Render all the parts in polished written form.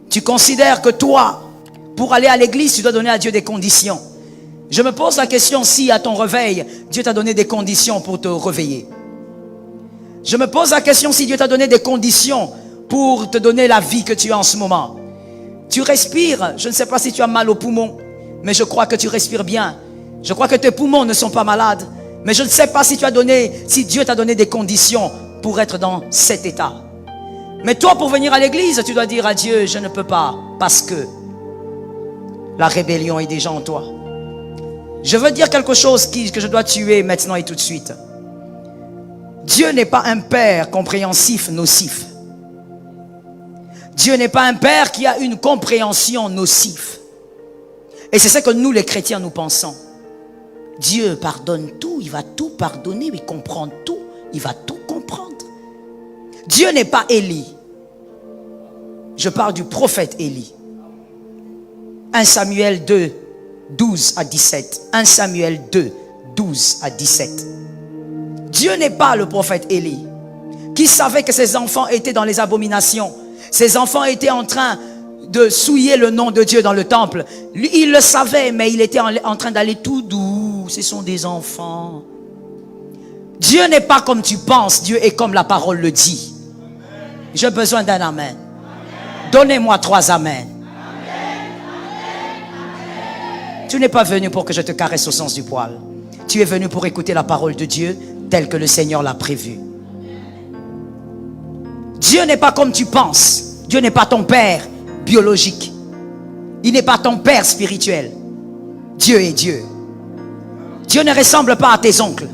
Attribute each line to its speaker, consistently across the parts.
Speaker 1: Tu considères que toi, pour aller à l'église, tu dois donner à Dieu des conditions. Je me pose la question si à ton réveil, Dieu t'a donné des conditions pour te réveiller. Je me pose la question si Dieu t'a donné des conditions pour te donner la vie que tu as en ce moment. Tu respires, je ne sais pas si tu as mal aux poumons, mais je crois que tu respires bien. Je crois que tes poumons ne sont pas malades, mais je ne sais pas si Dieu t'a donné des conditions pour être dans cet état. Mais toi, pour venir à l'église, tu dois dire à Dieu, je ne peux pas, parce que la rébellion est déjà en toi. Je veux dire quelque chose que je dois tuer maintenant et tout de suite. Dieu n'est pas un père compréhensif, nocif. Dieu n'est pas un père qui a une compréhension nocive. Et c'est ce que nous les chrétiens nous pensons. Dieu pardonne tout, il va tout pardonner, il comprend tout, il va tout comprendre. Dieu n'est pas Élie. Je parle du prophète Élie. 1 Samuel 2, 12 à 17. 1 Samuel 2, 12 à 17. Dieu n'est pas le prophète Élie, qui savait que ses enfants étaient dans les abominations. Ses enfants étaient en train de souiller le nom de Dieu dans le temple. Lui, il le savait, mais il était en train d'aller tout doux. Ce sont des enfants. Dieu n'est pas comme tu penses, Dieu est comme la parole le dit. J'ai besoin d'un amen. Donnez-moi 3 amen. Tu n'es pas venu pour que je te caresse au sens du poil. Tu es venu pour écouter la parole de Dieu telle que le Seigneur l'a prévue. Dieu n'est pas comme tu penses. Dieu n'est pas ton père biologique. Il n'est pas ton père spirituel. Dieu est Dieu. Dieu ne ressemble pas à tes oncles.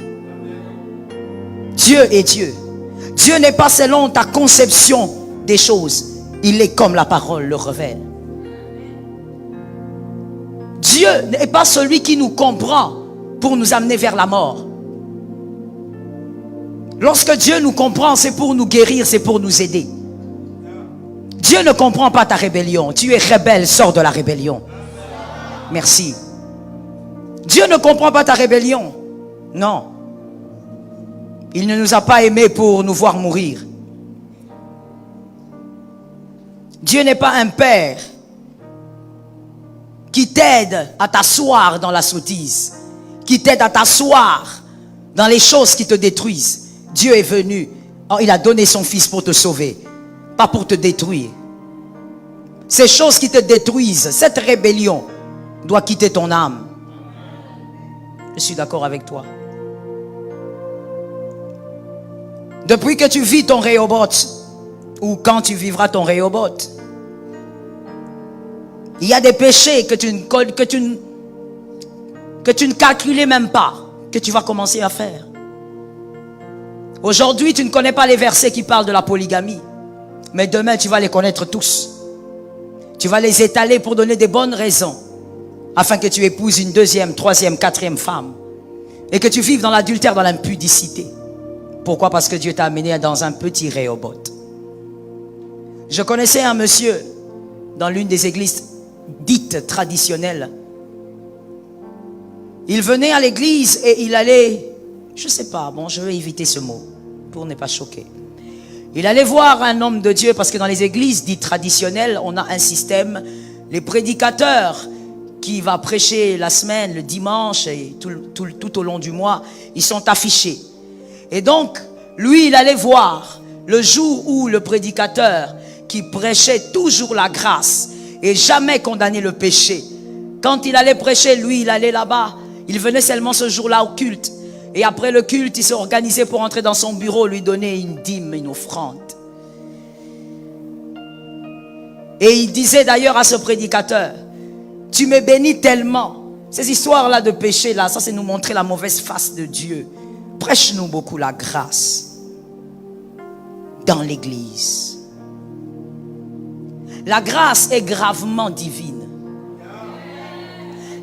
Speaker 1: Dieu est Dieu. Dieu n'est pas selon ta conception des choses. Il est comme la parole le révèle. Dieu n'est pas celui qui nous comprend pour nous amener vers la mort. Lorsque Dieu nous comprend, c'est pour nous guérir, c'est pour nous aider. Dieu ne comprend pas ta rébellion. Tu es rebelle, sors de la rébellion. Merci. Dieu ne comprend pas ta rébellion. Non. Il ne nous a pas aimés pour nous voir mourir. Dieu n'est pas un père qui t'aide à t'asseoir dans la sottise, qui t'aide à t'asseoir dans les choses qui te détruisent. Dieu est venu, il a donné son fils pour te sauver, pas pour te détruire. Ces choses qui te détruisent, cette rébellion doit quitter ton âme. Je suis d'accord avec toi. Depuis que tu vis ton Rehoboth, ou quand tu vivras ton Rehoboth, il y a des péchés que tu ne calculais même pas, que tu vas commencer à faire. Aujourd'hui, tu ne connais pas les versets qui parlent de la polygamie. Mais demain, tu vas les connaître tous. Tu vas les étaler pour donner des bonnes raisons, afin que tu épouses une 2e, 3e, 4e femme. Et que tu vives dans l'adultère, dans l'impudicité. Pourquoi? Parce que Dieu t'a amené dans un petit Rehoboth. Je connaissais un monsieur dans l'une des églises dites traditionnelles. Il venait à l'église et il allait, je ne sais pas, bon, je vais éviter ce mot pour ne pas choquer. Il allait voir un homme de Dieu parce que dans les églises dites traditionnelles, on a un système, les prédicateurs qui va prêcher la semaine, le dimanche et tout au long du mois, ils sont affichés. Et donc, lui, il allait voir le jour où le prédicateur qui prêchait toujours la grâce et jamais condamner le péché. Quand il allait prêcher, lui, il allait là-bas. Il venait seulement ce jour-là au culte. Et après le culte, il s'est organisé pour entrer dans son bureau, lui donner une dîme, une offrande. Et il disait d'ailleurs à ce prédicateur, tu me bénis tellement. Ces histoires-là de péché, là, ça c'est nous montrer la mauvaise face de Dieu. Prêche-nous beaucoup la grâce dans l'église. La grâce est gravement divine.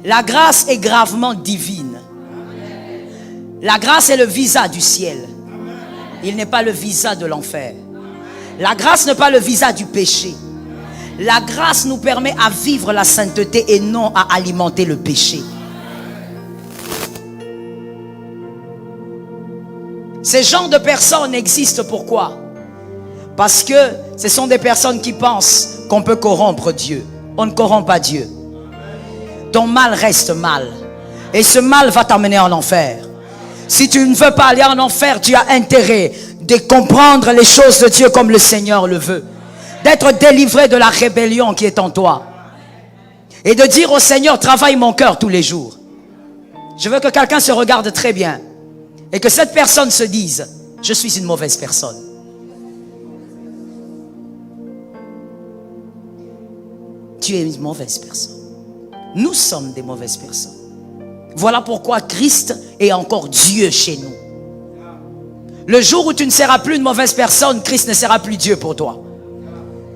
Speaker 1: La grâce est gravement divine. La grâce est le visa du ciel. Il n'est pas le visa de l'enfer. La grâce n'est pas le visa du péché. La grâce nous permet à vivre la sainteté et non à alimenter le péché. Ces genres de personnes existent pourquoi? Parce que ce sont des personnes qui pensent qu'on peut corrompre Dieu. On ne corrompt pas Dieu. Ton mal reste mal. Et ce mal va t'amener en enfer. Si tu ne veux pas aller en enfer, tu as intérêt de comprendre les choses de Dieu comme le Seigneur le veut. D'être délivré de la rébellion qui est en toi. Et de dire au Seigneur, travaille mon cœur tous les jours. Je veux que quelqu'un se regarde très bien. Et que cette personne se dise, je suis une mauvaise personne. Tu es une mauvaise personne. Nous sommes des mauvaises personnes. Voilà pourquoi Christ est encore Dieu chez nous. Le jour où tu ne seras plus une mauvaise personne, Christ ne sera plus Dieu pour toi.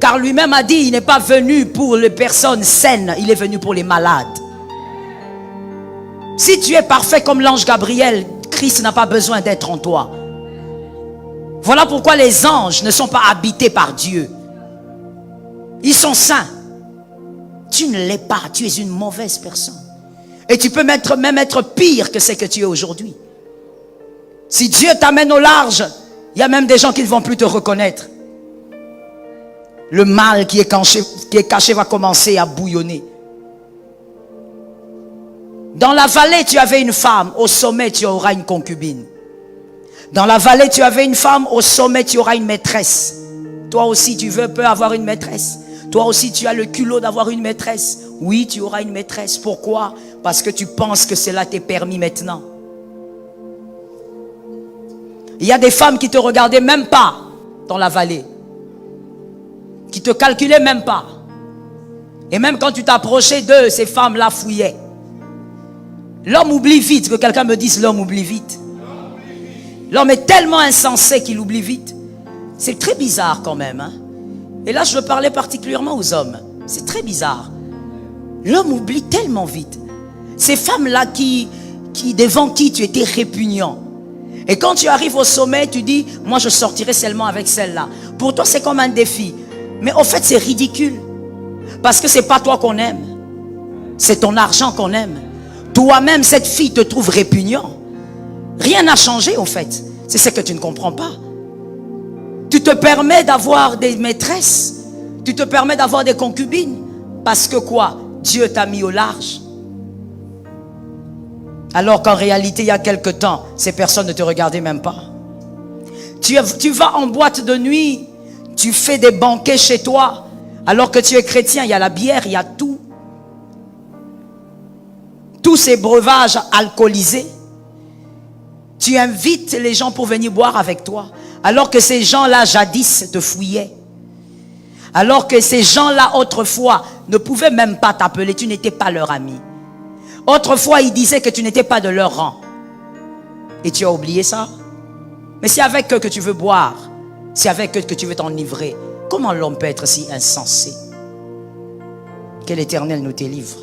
Speaker 1: Car lui-même a dit, il n'est pas venu pour les personnes saines, il est venu pour les malades. Si tu es parfait comme l'ange Gabriel, Christ n'a pas besoin d'être en toi. Voilà pourquoi les anges ne sont pas habités par Dieu. Ils sont saints. Tu ne l'es pas, tu es une mauvaise personne. Et tu peux même être pire que ce que tu es aujourd'hui. Si Dieu t'amène au large, il y a même des gens qui ne vont plus te reconnaître. Le mal qui est caché va commencer à bouillonner. Dans la vallée, tu avais une femme. Au sommet, tu auras une concubine. Dans la vallée, tu avais une femme. Au sommet, tu auras une maîtresse. Toi aussi, tu peux avoir une maîtresse. Toi aussi, tu as le culot d'avoir une maîtresse. Oui, tu auras une maîtresse. Pourquoi? Parce que tu penses que cela t'est permis maintenant. Il y a des femmes qui te regardaient même pas dans la vallée. Qui te calculaient même pas. Et même quand tu t'approchais d'eux, ces femmes-là fouillaient. L'homme oublie vite. Que quelqu'un me dise, l'homme oublie vite. L'homme est tellement insensé qu'il oublie vite. C'est très bizarre quand même. Hein? Et là, je veux parler particulièrement aux hommes. C'est très bizarre. L'homme oublie tellement vite. Ces femmes-là devant qui tu étais répugnant. Et quand tu arrives au sommet, tu dis, moi je sortirai seulement avec celle-là. Pour toi, c'est comme un défi. Mais au fait, c'est ridicule. Parce que c'est pas toi qu'on aime. C'est ton argent qu'on aime. Toi-même, cette fille te trouve répugnant. Rien n'a changé, au fait. C'est ce que tu ne comprends pas. Tu te permets d'avoir des maîtresses. Tu te permets d'avoir des concubines. Parce que quoi? Dieu t'a mis au large. Alors qu'en réalité, il y a quelque temps, ces personnes ne te regardaient même pas. Tu vas en boîte de nuit. Tu fais des banquets chez toi. Alors que tu es chrétien, il y a la bière, il y a tout. Tous ces breuvages alcoolisés. Tu invites les gens pour venir boire avec toi. Alors que ces gens-là, jadis, te fouillaient. Alors que ces gens-là, autrefois, ne pouvaient même pas t'appeler. Tu n'étais pas leur ami. Autrefois, ils disaient que tu n'étais pas de leur rang. Et tu as oublié ça? Mais c'est avec eux que tu veux boire. C'est avec eux que tu veux t'enivrer. Comment l'homme peut être si insensé? Que l'Éternel nous délivre.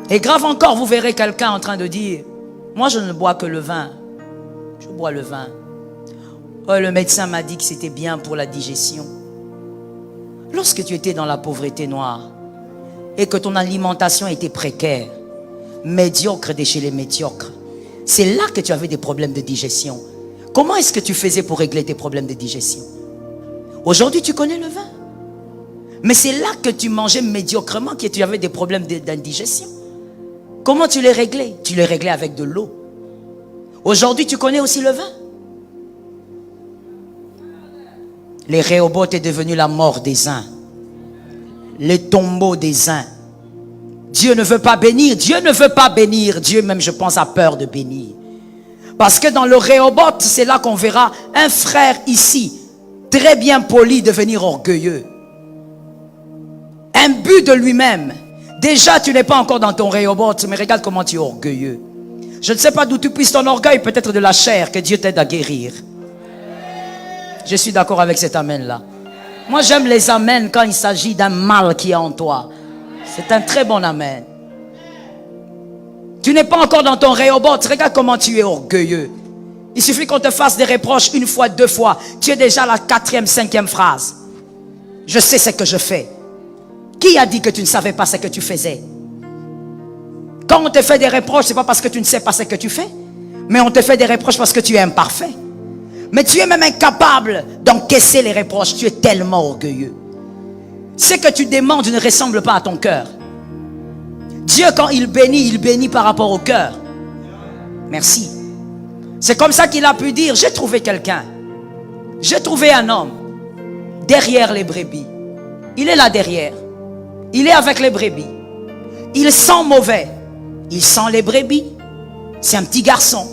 Speaker 1: Et grave encore, vous verrez quelqu'un en train de dire, moi je ne bois que le vin. Je bois le vin. Oh, le médecin m'a dit que c'était bien pour la digestion. Lorsque tu étais dans la pauvreté noire et que ton alimentation était précaire, médiocre de chez les médiocres, c'est là que tu avais des problèmes de digestion. Comment est-ce que tu faisais pour régler tes problèmes de digestion? Aujourd'hui, tu connais le vin. Mais c'est là que tu mangeais médiocrement que tu avais des problèmes d'indigestion. Comment tu les réglais? Tu les réglais avec de l'eau. Aujourd'hui, tu connais aussi le vin. Les Rehoboth est devenu la mort des uns. Les tombeaux des uns. Dieu ne veut pas bénir. Dieu ne veut pas bénir. Dieu même, je pense, a peur de bénir. Parce que dans le Rehoboth, c'est là qu'on verra un frère ici, très bien poli, devenir orgueilleux. Imbu de lui-même. Déjà, tu n'es pas encore dans ton Rehoboth, mais regarde comment tu es orgueilleux. Je ne sais pas d'où tu puisses ton orgueil, peut-être de la chair, que Dieu t'aide à guérir. Je suis d'accord avec cet amen-là. Moi, j'aime les amens quand il s'agit d'un mal qui est en toi. C'est un très bon amen. Tu n'es pas encore dans ton Rehoboth. Regarde comment tu es orgueilleux. Il suffit qu'on te fasse des reproches une fois, deux fois. Tu es déjà à la 4e, 5e phrase. Je sais ce que je fais. Qui a dit que tu ne savais pas ce que tu faisais? Quand on te fait des reproches, ce n'est pas parce que tu ne sais pas ce que tu fais. Mais on te fait des reproches parce que tu es imparfait. Mais tu es même incapable d'encaisser les reproches. Tu es tellement orgueilleux. Ce que tu demandes ne ressemble pas à ton cœur. Dieu, quand il bénit par rapport au cœur. Merci. C'est comme ça qu'il a pu dire, j'ai trouvé quelqu'un. J'ai trouvé un homme derrière les brebis. Il est là derrière. Il est avec les brebis. Il sent mauvais. Il sent les brebis. C'est un petit garçon.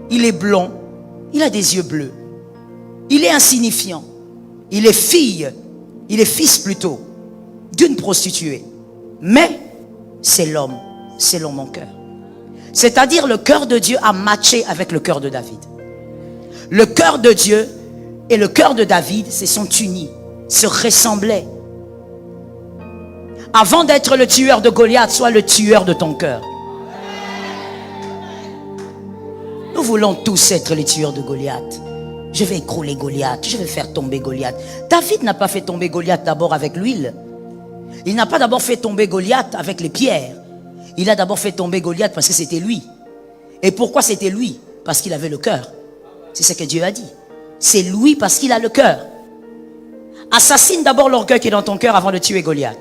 Speaker 1: Il est blond. Il a des yeux bleus. Il est insignifiant. Il est fille. Il est fils plutôt d'une prostituée. Mais c'est l'homme selon mon cœur. C'est-à-dire le cœur de Dieu a matché avec le cœur de David. Le cœur de Dieu et le cœur de David se sont unis, se ressemblaient. Avant d'être le tueur de Goliath, sois le tueur de ton cœur. Nous voulons tous être les tueurs de Goliath. Je vais écrouler Goliath, je vais faire tomber Goliath. David n'a pas fait tomber Goliath d'abord avec l'huile. Il n'a pas d'abord fait tomber Goliath avec les pierres. Il a d'abord fait tomber Goliath parce que c'était lui. Et pourquoi c'était lui? Parce qu'il avait le cœur. C'est ce que Dieu a dit. C'est lui parce qu'il a le cœur. Assassine d'abord l'orgueil qui est dans ton cœur avant de tuer Goliath.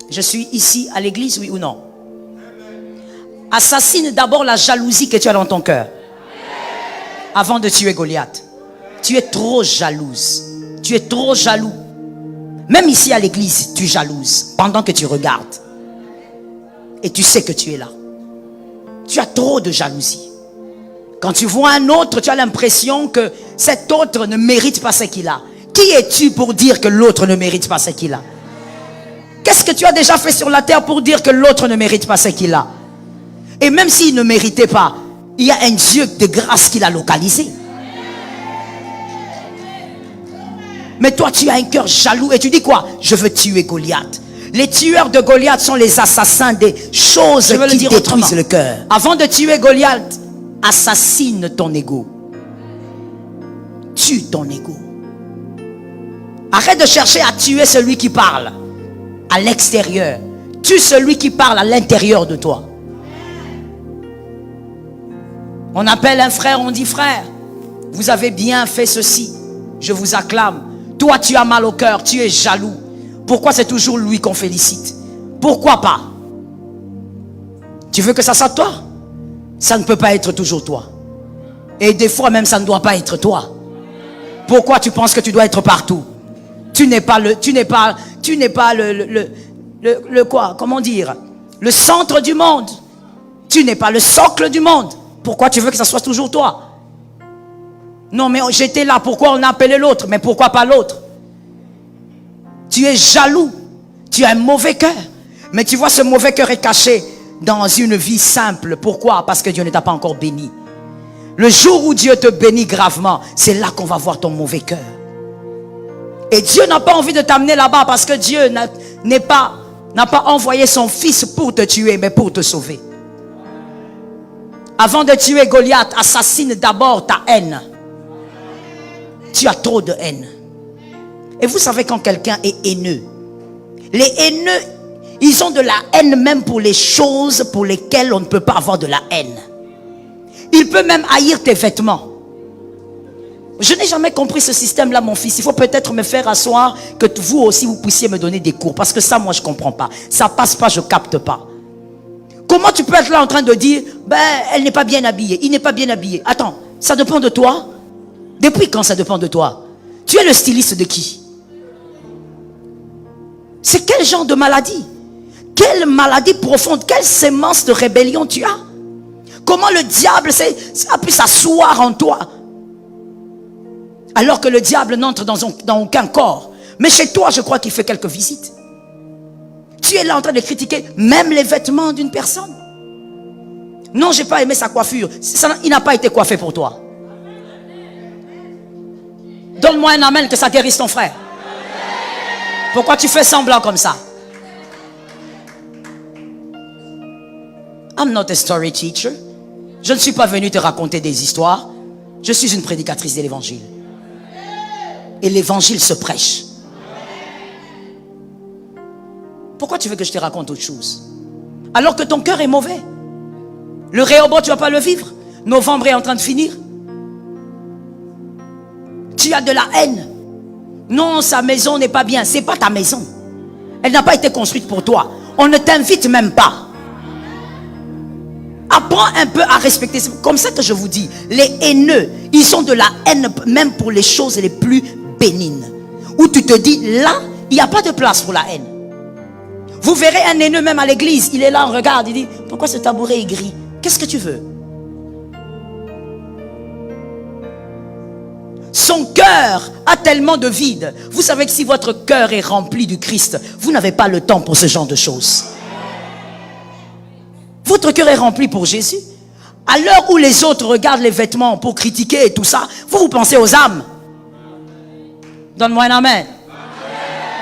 Speaker 1: Je suis ici à l'église, oui ou non? Assassine d'abord la jalousie que tu as dans ton cœur avant de tuer Goliath. Tu es trop jalouse. Tu es trop jaloux. Même ici à l'église, tu jalouses pendant que tu regardes. Et tu sais que tu es là. Tu as trop de jalousie. Quand tu vois un autre, tu as l'impression que cet autre ne mérite pas ce qu'il a. Qui es-tu pour dire que l'autre ne mérite pas ce qu'il a? Qu'est-ce que tu as déjà fait sur la terre pour dire que l'autre ne mérite pas ce qu'il a? Et même s'il ne méritait pas, il y a un Dieu de grâce qui l'a localisé. Mais toi, tu as un cœur jaloux et tu dis quoi? Je veux tuer Goliath. Les tueurs de Goliath sont les assassins des choses qui détruisent le cœur. Avant de tuer Goliath, assassine ton ego. Tue ton ego. Arrête de chercher à tuer celui qui parle à l'extérieur. Tue celui qui parle à l'intérieur de toi. On appelle un frère, on dit frère, vous avez bien fait ceci. Je vous acclame. Toi, tu as mal au cœur, tu es jaloux. Pourquoi c'est toujours lui qu'on félicite? Pourquoi pas? Tu veux que ça soit toi? Ça ne peut pas être toujours toi. Et des fois même ça ne doit pas être toi. Pourquoi tu penses que tu dois être partout? Tu n'es pas le quoi? Comment dire? Le centre du monde. Tu n'es pas le socle du monde. Pourquoi tu veux que ça soit toujours toi? Non mais j'étais là, pourquoi on a appelé l'autre? Mais pourquoi pas l'autre? Tu es jaloux. Tu as un mauvais cœur. Mais tu vois, ce mauvais cœur est caché dans une vie simple. Pourquoi? Parce que Dieu ne t'a pas encore béni. Le jour où Dieu te bénit gravement, c'est là qu'on va voir ton mauvais cœur. Et Dieu n'a pas envie de t'amener là-bas parce que Dieu n'a pas envoyé son fils pour te tuer, mais pour te sauver. Avant de tuer Goliath, assassine d'abord ta haine. Tu as trop de haine. Et vous savez quand quelqu'un est haineux, les haineux, ils ont de la haine même pour les choses pour lesquelles on ne peut pas avoir de la haine. Il peut même haïr tes vêtements. Je n'ai jamais compris ce système-là, mon fils. Il faut peut-être me faire asseoir, que vous aussi vous puissiez me donner des cours. Parce que ça, moi, je ne comprends pas. Ça passe pas, je ne capte pas. Comment tu peux être là en train de dire, ben, elle n'est pas bien habillée, il n'est pas bien habillé. Attends, ça dépend de toi? Depuis quand ça dépend de toi? Tu es le styliste de qui? C'est quel genre de maladie? Quelle maladie profonde? Quelle sémence de rébellion tu as? Comment le diable a pu s'asseoir en toi? Alors que le diable n'entre dans aucun corps. Mais chez toi, je crois qu'il fait quelques visites. Tu es là en train de critiquer même les vêtements d'une personne. Non, j'ai pas aimé sa coiffure. Il n'a pas été coiffé pour toi. Donne-moi un amen que ça guérisse ton frère. Pourquoi tu fais semblant comme ça? I'm not a story teacher. Je ne suis pas venu te raconter des histoires. Je suis une prédicatrice de l'évangile. Et l'évangile se prêche. Pourquoi tu veux que je te raconte autre chose? Alors que ton cœur est mauvais. Le Rehoboth, tu ne vas pas le vivre. Novembre est en train de finir. tu as de la haine. Non, sa maison n'est pas bien. C'est pas ta maison. Elle n'a pas été construite pour toi. On ne t'invite même pas. Apprends un peu à respecter. C'est comme ça que je vous dis, les haineux, ils ont de la haine même pour les choses les plus bénignes. Où tu te dis, là, il n'y a pas de place pour la haine. Vous verrez un haineux même à l'église. Il est là, on regarde, il dit, pourquoi ce tabouret est gris? Qu'est-ce que tu veux? Son cœur a tellement de vide. Vous savez que si votre cœur est rempli du Christ, vous n'avez pas le temps pour ce genre de choses. Votre cœur est rempli pour Jésus. À l'heure où les autres regardent les vêtements pour critiquer et tout ça, vous pensez aux âmes. Donne-moi un amen.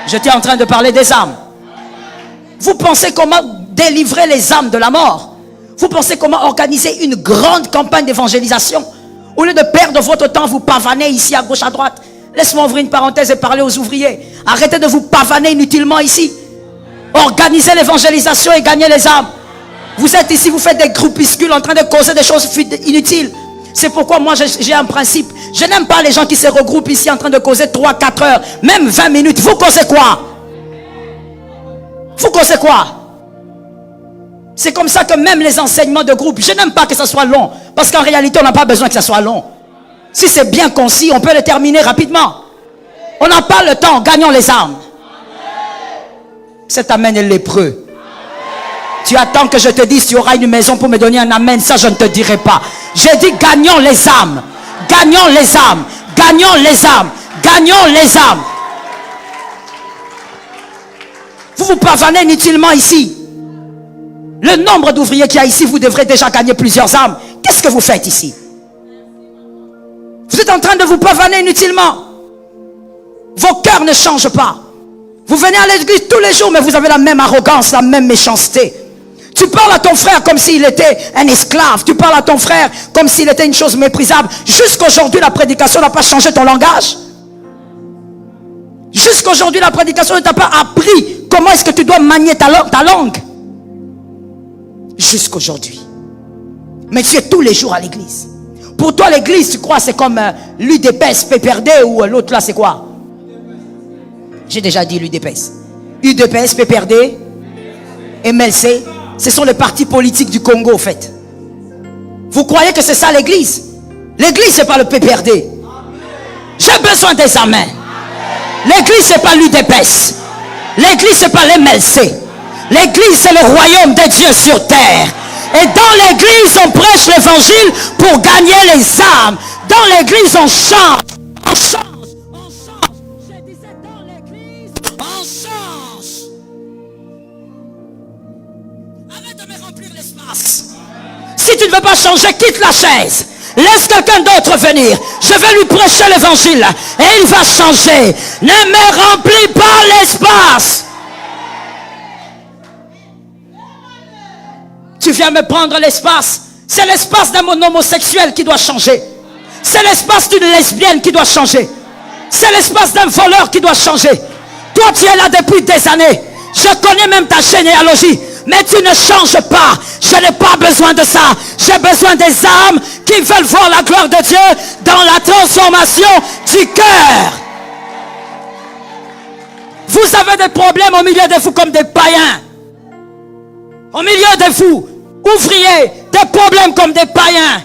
Speaker 1: J'étais en train de parler des âmes. Vous pensez comment délivrer les âmes de la mort. Vous pensez comment organiser une grande campagne d'évangélisation. Au lieu de perdre votre temps, vous pavanez ici à gauche, à droite. Laisse-moi ouvrir une parenthèse et parler aux ouvriers. Arrêtez de vous pavaner inutilement ici. Organisez l'évangélisation et gagnez les âmes. Vous êtes ici, vous faites des groupuscules en train de causer des choses inutiles. C'est pourquoi moi j'ai un principe. Je n'aime pas les gens qui se regroupent ici en train de causer 3-4 heures, même 20 minutes. Vous causez quoi? Vous causez quoi? C'est comme ça que même les enseignements de groupe, je n'aime pas que ça soit long. Parce qu'en réalité, on n'a pas besoin que ça soit long. Si c'est bien concis, on peut le terminer rapidement. On n'a pas le temps, gagnons les âmes. Cet amen est lépreux. Tu attends que je te dise, tu auras une maison pour me donner un amen. Ça, je ne te dirai pas. J'ai dit, gagnons les âmes. Gagnons les âmes. Gagnons les âmes. Gagnons les âmes. Vous vous pavanez inutilement ici. Le nombre d'ouvriers qu'il y a ici, vous devrez déjà gagner plusieurs âmes. Qu'est-ce que vous faites ici? Vous êtes en train de vous pavaner inutilement. Vos cœurs ne changent pas. Vous venez à l'église tous les jours, mais vous avez la même arrogance, la même méchanceté. Tu parles à ton frère comme s'il était un esclave. Tu parles à ton frère comme s'il était une chose méprisable. Jusqu'aujourd'hui, la prédication n'a pas changé ton langage. Jusqu'aujourd'hui, la prédication ne t'a pas appris comment est-ce que tu dois manier ta langue. Jusqu'aujourd'hui. Mais tu es tous les jours à l'église. Pour toi, l'église, tu crois, c'est comme l'UDPS, PPRD ou l'autre là, c'est quoi? J'ai déjà dit l'UDPS. UDPS, PPRD, MLC, ce sont les partis politiques du Congo, en fait. Vous croyez que c'est ça l'église? L'église, c'est pas le PPRD. J'ai besoin des amens. L'église, c'est pas l'UDPS. L'église, c'est pas l'MLC. L'église, c'est le royaume de Dieu sur terre. Et dans l'église, on prêche l'évangile pour gagner les âmes. Dans l'église, on chante. On change. On change. Je disais dans l'église, on change. Arrête de me remplir l'espace. Si tu ne veux pas changer, quitte la chaise. Laisse quelqu'un d'autre venir. Je vais lui prêcher l'évangile. Et il va changer. Ne me remplis pas l'espace. Tu viens me prendre l'espace. C'est l'espace d'un homosexuel qui doit changer. C'est l'espace d'une lesbienne qui doit changer. C'est l'espace d'un voleur qui doit changer. Toi, tu es là depuis des années. Je connais même ta généalogie. Mais tu ne changes pas. Je n'ai pas besoin de ça. J'ai besoin des âmes qui veulent voir la gloire de Dieu dans la transformation du cœur. Vous avez des problèmes au milieu de vous comme des païens. Au milieu de vous, ouvriers, des problèmes comme des païens.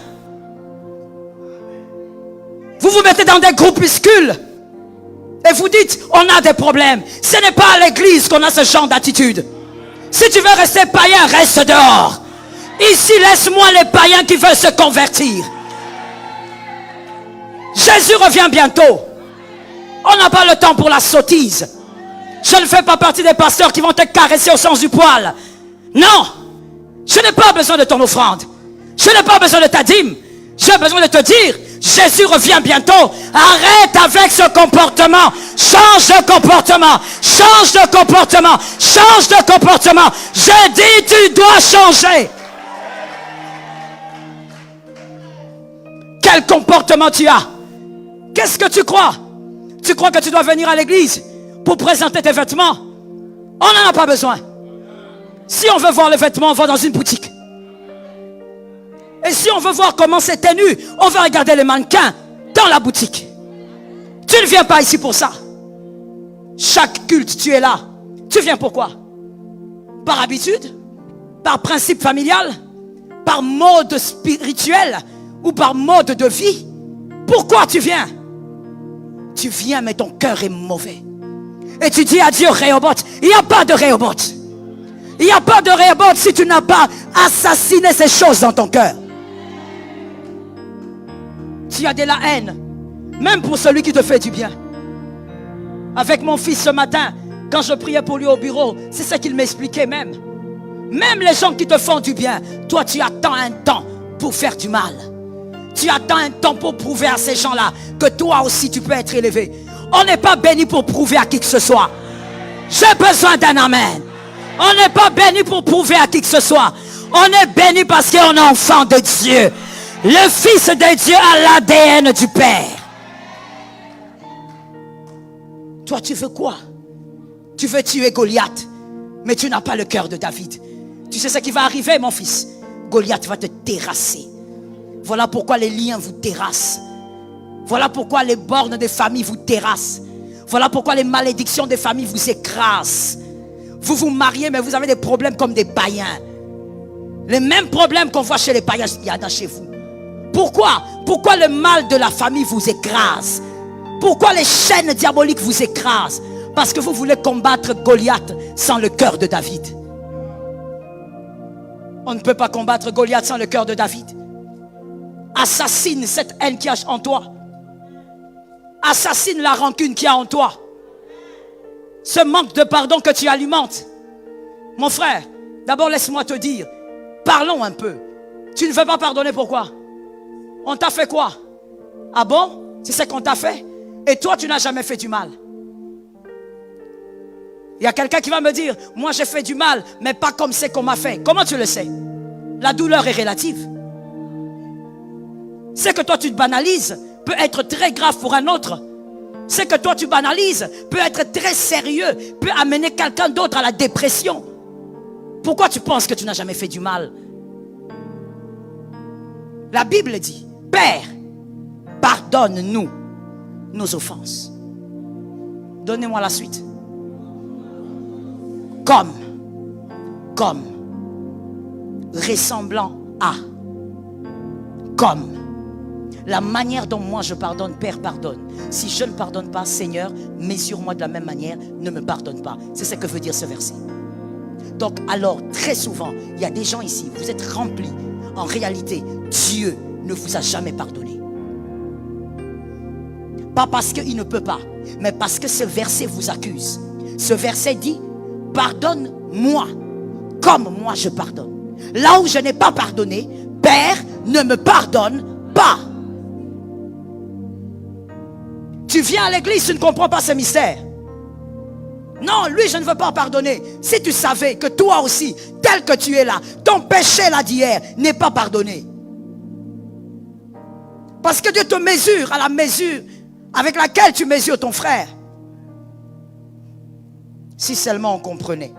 Speaker 1: Vous vous mettez dans des groupuscules et vous dites, on a des problèmes. Ce n'est pas à l'église qu'on a ce genre d'attitude. Si tu veux rester païen, reste dehors. Ici, laisse-moi les païens qui veulent se convertir. Jésus revient bientôt. On n'a pas le temps pour la sottise. Je ne fais pas partie des pasteurs qui vont te caresser au sens du poil. Non. Je n'ai pas besoin de ton offrande. Je n'ai pas besoin de ta dîme. J'ai besoin de te dire, Jésus revient bientôt. Arrête avec ce comportement. Change de comportement. Change de comportement. Change de comportement. Je dis, tu dois changer. Quel comportement tu as? Qu'est-ce que tu crois? Tu crois que tu dois venir à l'église pour présenter tes vêtements? On n'en a pas besoin. Si on veut voir les vêtements, on va dans une boutique. Et si on veut voir comment c'est tenu, on va regarder les mannequins dans la boutique. Tu ne viens pas ici pour ça. Chaque culte, tu es là. Tu viens pourquoi? Par habitude? Par principe familial? Par mode spirituel? Ou par mode de vie? Pourquoi tu viens? Tu viens mais ton cœur est mauvais. Et tu dis à Dieu, Rehoboth. Il n'y a pas de Rehoboth. Il n'y a pas de Rehoboth si tu n'as pas assassiné ces choses dans ton cœur. Tu as de la haine, même pour celui qui te fait du bien. Avec mon fils ce matin, quand je priais pour lui au bureau, c'est ce qu'il m'expliquait même. Même les gens qui te font du bien, toi tu attends un temps pour faire du mal. Tu attends un temps pour prouver à ces gens-là que toi aussi tu peux être élevé. On n'est pas béni pour prouver à qui que ce soit. J'ai besoin d'un amen. On n'est pas béni pour prouver à qui que ce soit. On est béni parce qu'on est enfant de Dieu. Le Fils de Dieu a l'ADN du Père. Toi, tu veux quoi? Tu veux tuer Goliath, mais tu n'as pas le cœur de David. Tu sais ce qui va arriver, mon fils? Goliath va te terrasser. Voilà pourquoi les liens vous terrassent. Voilà pourquoi les bornes des familles vous terrassent. Voilà pourquoi les malédictions des familles vous écrasent. Vous vous mariez, mais vous avez des problèmes comme des païens. Les mêmes problèmes qu'on voit chez les païens, il y en a chez vous. Pourquoi? Pourquoi le mal de la famille vous écrase? Pourquoi les chaînes diaboliques vous écrasent? Parce que vous voulez combattre Goliath sans le cœur de David. On ne peut pas combattre Goliath sans le cœur de David. Assassine cette haine qui est en toi. Assassine la rancune qui est en toi. Ce manque de pardon que tu alimentes. Mon frère, d'abord laisse-moi te dire, parlons un peu. Tu ne veux pas pardonner, pourquoi? On t'a fait quoi? Ah bon? C'est ce qu'on t'a fait? Et toi, tu n'as jamais fait du mal. Il y a quelqu'un qui va me dire, moi j'ai fait du mal, mais pas comme c'est qu'on m'a fait. Comment tu le sais? La douleur est relative. Ce que toi tu te banalises peut être très grave pour un autre. Ce que toi tu banalises peut être très sérieux, peut amener quelqu'un d'autre à la dépression. Pourquoi tu penses que tu n'as jamais fait du mal? La Bible dit, Père, pardonne-nous nos offenses. Donnez-moi la suite. Comme, ressemblant à, comme, la manière dont moi je pardonne, Père pardonne. Si je ne pardonne pas, Seigneur, mesure-moi de la même manière, ne me pardonne pas. C'est ce que veut dire ce verset. Donc alors, très souvent, il y a des gens ici, vous êtes remplis. En réalité, Dieu ne vous a jamais pardonné. Pas parce qu'il ne peut pas, mais parce que ce verset vous accuse. Ce verset dit, pardonne-moi, comme moi je pardonne. Là où je n'ai pas pardonné, Père, ne me pardonne pas. Tu viens à l'église, tu ne comprends pas ce mystère. Non, lui, je ne veux pas pardonner. Si tu savais que toi aussi, tel que tu es là, ton péché là d'hier n'est pas pardonné. Parce que Dieu te mesure à la mesure avec laquelle tu mesures ton frère. Si seulement on comprenait.